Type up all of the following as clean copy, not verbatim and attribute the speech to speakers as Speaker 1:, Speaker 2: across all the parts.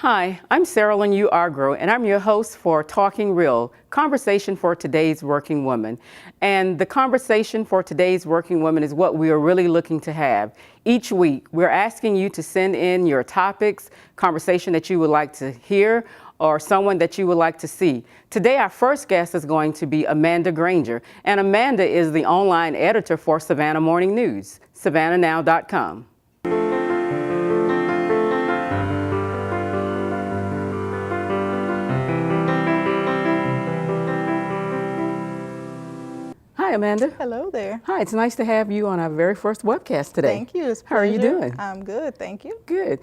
Speaker 1: Hi, I'm Sarah Lynn U. Argro, and I'm your host for Talking Real, Conversation for Today's Working Woman. And the conversation for today's working woman is what we are really looking to have. Each week, we're asking you to send in your topics, conversation that you would like to hear, or someone that you would like to see. Today, our first guest is going to be Amanda Granger, and Amanda is the online editor for Savannah Morning News, savannahnow.com. Hi, Amanda.
Speaker 2: Hello there.
Speaker 1: Hi, it's nice to have you on our very first webcast today.
Speaker 2: Thank you. It's a
Speaker 1: How are you
Speaker 2: pleasure.
Speaker 1: doing?
Speaker 2: I'm good, thank you.
Speaker 1: Good.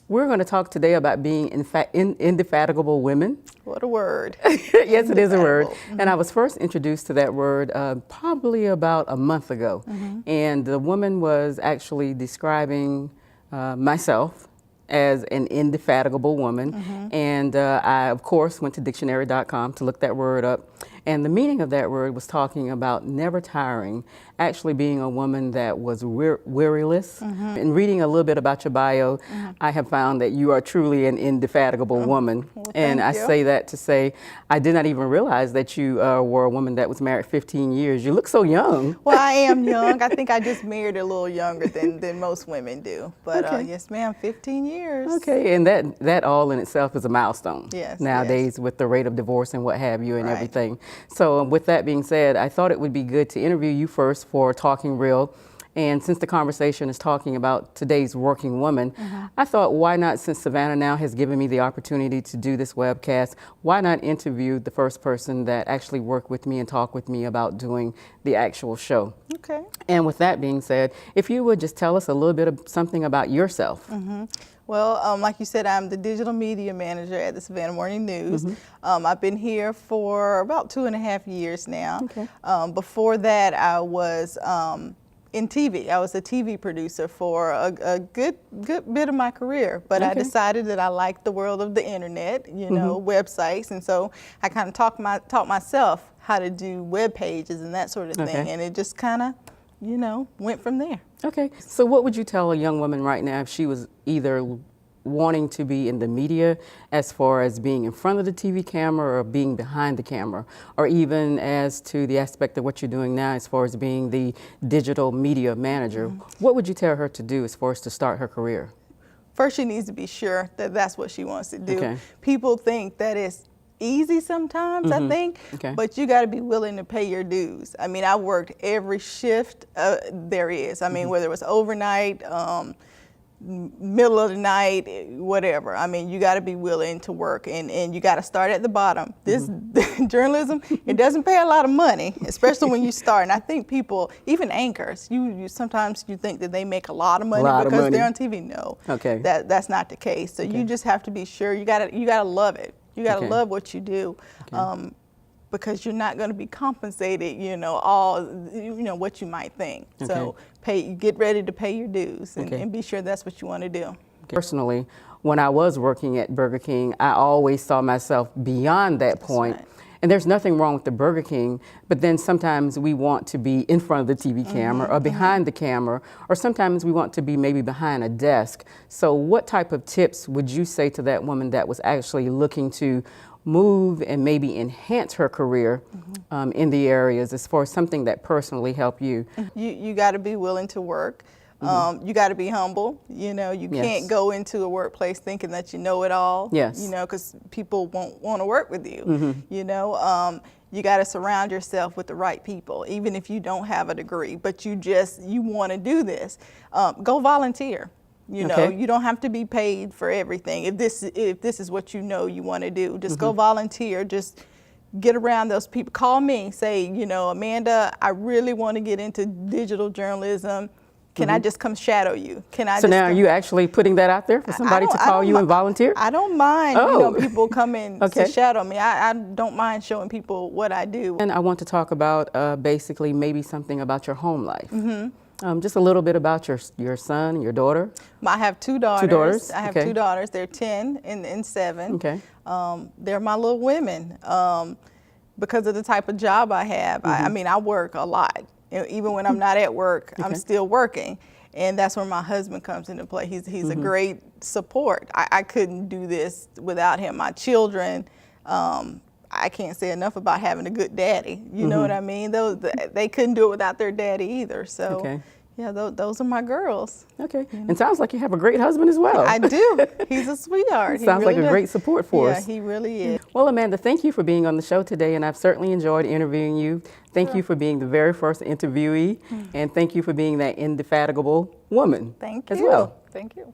Speaker 1: We're going to talk today about being indefatigable women.
Speaker 2: What a word.
Speaker 1: Yes, it is a word.
Speaker 2: Mm-hmm.
Speaker 1: And I was first introduced to that word probably about a month ago.
Speaker 2: Mm-hmm.
Speaker 1: And the woman was actually describing myself as an indefatigable woman.
Speaker 2: Mm-hmm.
Speaker 1: And I, of course, went to dictionary.com to look that word up. And the meaning of that word was talking about never tiring, actually being a woman that was weariless.
Speaker 2: Mm-hmm.
Speaker 1: And reading a little bit about your bio,
Speaker 2: Mm-hmm.
Speaker 1: I have found that you are truly an indefatigable woman.
Speaker 2: Well,
Speaker 1: and I
Speaker 2: thank you.
Speaker 1: say that to say, I did not even realize that you were a woman that was married 15 years. You look so young.
Speaker 2: Well, I am young. I think I just married a little younger than most women do. But
Speaker 1: Okay.
Speaker 2: yes, ma'am, 15 years.
Speaker 1: Okay, and that all in itself is a milestone.
Speaker 2: Yes,
Speaker 1: Nowadays,
Speaker 2: yes.
Speaker 1: with the rate of divorce and what have you and
Speaker 2: Right.
Speaker 1: everything. So with that being said, I thought it would be good to interview you first for Talking Real. And since the conversation is talking about today's working woman, I thought, why not, since Savannah Now has given me the opportunity to do this webcast, why not interview the first person that actually worked with me and talk with me about doing the actual show?
Speaker 2: Okay.
Speaker 1: And with that being said, if you would just tell us a little bit of something about yourself.
Speaker 2: Well, like you said, I'm the digital media manager at the Savannah Morning News. I've been here for about 2.5 years now.
Speaker 1: Okay.
Speaker 2: Before that, I was in TV. I was a TV producer for a good bit of my career, but I
Speaker 1: Okay.
Speaker 2: decided that I liked the world of the internet, you know, websites, and so I kind of taught myself how to do web pages and that sort of thing,
Speaker 1: Okay.
Speaker 2: and it just kind of, you know, went from there.
Speaker 1: Okay, so what would you tell a young woman right now if she was either wanting to be in the media as far as being in front of the TV camera or being behind the camera, or even as to the aspect of what you're doing now as far as being the digital media manager? What would you tell her to do as far as to start her career?
Speaker 2: First, she needs to be sure that that's what she wants to do.
Speaker 1: Okay.
Speaker 2: People think that it's easy sometimes, I think,
Speaker 1: Okay.
Speaker 2: but you got to be willing to pay your dues. I mean, I worked every shift there is. I mean, whether it was overnight, middle of the night, whatever. I mean, you got to be willing to work, and you got to start at the bottom. This journalism, it doesn't pay a lot of money, especially when you start. And I think people, even anchors, you sometimes you think that they make a lot of money because they're on TV. No,
Speaker 1: Okay.
Speaker 2: that's not the case. So you just have to be sure. You gotta love it. You gotta
Speaker 1: Okay.
Speaker 2: love what you do. Because you're not going to be compensated, you know, what you might think. So get ready to pay your dues and be sure that's what you want to do.
Speaker 1: Personally, when I was working at Burger King, I always saw myself beyond that point.
Speaker 2: right.
Speaker 1: And there's nothing wrong with the Burger King, but then sometimes we want to be in front of the TV camera or behind the camera, or sometimes we want to be maybe behind a desk. So what type of tips would you say to that woman that was actually looking to move and maybe enhance her career in the areas as far as something that personally helped you?
Speaker 2: You got to be willing to work. You got to be humble. You know, you
Speaker 1: Yes.
Speaker 2: can't go into a workplace thinking that you know it all.
Speaker 1: Yes.
Speaker 2: You know, because people won't want to work with you. You know, you got to surround yourself with the right people, even if you don't have a degree, but you want to do this. Go volunteer. You know,
Speaker 1: Okay.
Speaker 2: you don't have to be paid for everything. If this is what you know you want to do, just go volunteer. Just get around those people. Call me. Say, you know, Amanda, I really want to get into digital journalism. Can I just come shadow you? Can I?
Speaker 1: So
Speaker 2: just
Speaker 1: now are
Speaker 2: come?
Speaker 1: you actually putting that out there for somebody to call you and volunteer?
Speaker 2: I don't mind, you know, people coming
Speaker 1: Okay.
Speaker 2: to shadow me. I don't mind showing people what I do.
Speaker 1: And I want to talk about basically maybe something about your home life. Just a little bit about your son and your daughter.
Speaker 2: I have two daughters.
Speaker 1: Two daughters,
Speaker 2: I have
Speaker 1: okay.
Speaker 2: two daughters. They're 10 and 7.
Speaker 1: Okay.
Speaker 2: They're my little women. Because of the type of job I have. I mean, I work a lot. Even when I'm not at work, I'm still working. And that's where my husband comes into play. He's a great support. I couldn't do this without him. My children, I can't say enough about having a good daddy. You know what I mean? They couldn't do it without their daddy either. So,
Speaker 1: Okay.
Speaker 2: yeah, those are my girls.
Speaker 1: Okay. And sounds like you have a great husband as well.
Speaker 2: I do. He's a sweetheart.
Speaker 1: Sounds like a great support for
Speaker 2: yeah,
Speaker 1: us.
Speaker 2: he really is.
Speaker 1: Well, Amanda, thank you for being on the show today, and I've certainly enjoyed interviewing you. Thank you for being the very first interviewee, and thank you for being that indefatigable woman
Speaker 2: Thank you.
Speaker 1: as well.
Speaker 2: Thank you.